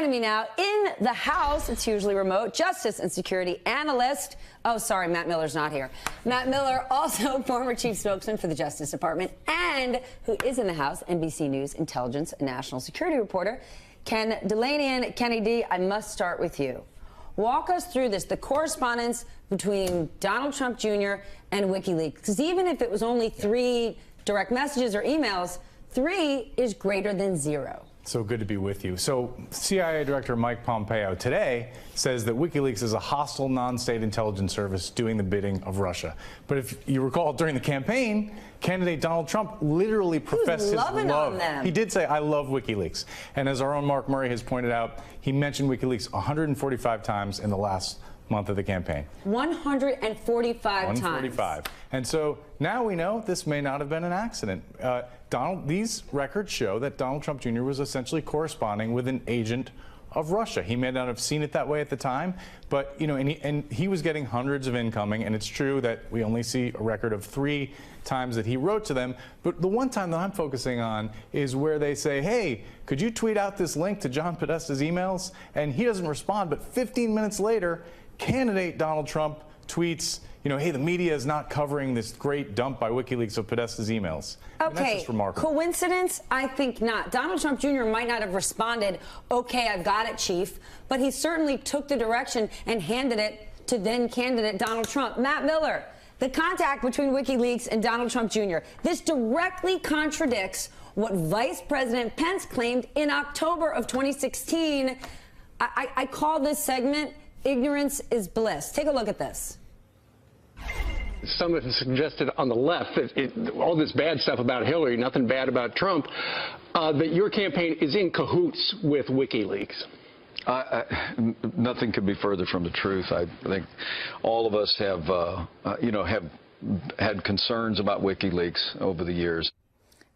Joining me now in the House, it's hugely remote, justice and security analyst. Oh, sorry, Matt Miller's not here. Matt Miller, also former chief spokesman for the Justice Department, and who is in the House, NBC News intelligence and national security reporter, Ken Dilanian. Kenny D, I must start with you. Walk us through this, the correspondence between Donald Trump Jr. and Wikileaks. Because even if it was only 3 direct messages or emails, 3 is greater than 0. So good to be with you. So CIA Director Mike Pompeo today says that Wikileaks is a hostile non-state intelligence service doing the bidding of Russia. But if you recall, during the campaign, candidate Donald Trump literally professed his love. On them. He did say, I love Wikileaks. And as our own Mark Murray has pointed out, he mentioned Wikileaks 145 times in the last month of the campaign. 145 times. 145. And so now we know this may not have been an accident. These records show that Donald Trump Jr. was essentially corresponding with an agent of Russia. He may not have seen it that way at the time, but and he was getting hundreds of incoming, and it's true that we only see a record of 3 times that he wrote to them. But the one time that I'm focusing on is where they say, hey, could you tweet out this link to John Podesta's emails? And he doesn't respond, but 15 minutes later, candidate Donald Trump tweets, hey, the media is not covering this great dump by WikiLeaks of Podesta's emails. Okay, that's just remarkable. Coincidence? I think not. Donald Trump Jr. might not have responded, okay, I've got it, Chief, but he certainly took the direction and handed it to then candidate Donald Trump. Matt Miller, the contact between WikiLeaks and Donald Trump Jr., this directly contradicts what Vice President Pence claimed in October of 2016. I call this segment Ignorance is Bliss. Take a look at this. Some have suggested on the left that all this bad stuff about Hillary, nothing bad about Trump, that your campaign is in cahoots with WikiLeaks. Nothing could be further from the truth. I think all of us have, have had concerns about WikiLeaks over the years.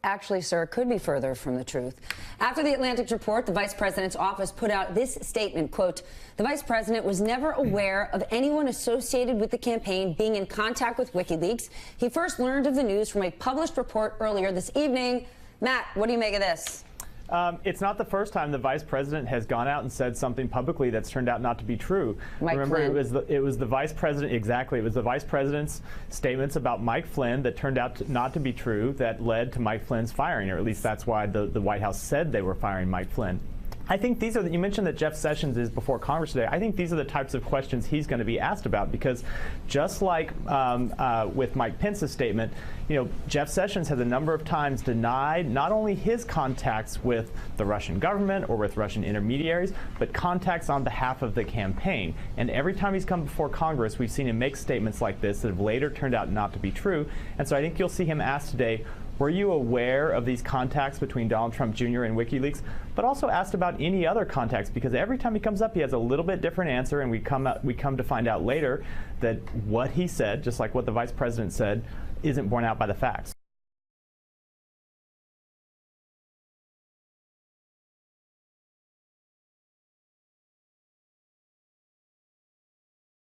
Actually, sir, it could be further from the truth. After the Atlantic report, the vice president's office put out this statement, quote, the vice president was never aware of anyone associated with the campaign being in contact with WikiLeaks. He first learned of the news from a published report earlier this evening. Matt, what do you make of this? It's not the first time the vice president has gone out and said something publicly that's turned out not to be true. Remember, it was the vice president, exactly. It was the vice president's statements about Mike Flynn that turned out not to be true that led to Mike Flynn's firing, or at least that's why the White House said they were firing Mike Flynn. I think these are, you mentioned that Jeff Sessions is before Congress today. I think these are the types of questions he's going to be asked about, because just like with Mike Pence's statement, Jeff Sessions has a number of times denied not only his contacts with the Russian government or with Russian intermediaries, but contacts on behalf of the campaign. And every time he's come before Congress, we've seen him make statements like this that have later turned out not to be true. And so I think you'll see him asked today, were you aware of these contacts between Donald Trump Jr. and WikiLeaks? But also asked about any other contacts, because every time he comes up, he has a little bit different answer, and we come to find out later that what he said, just like what the vice president said, isn't borne out by the facts.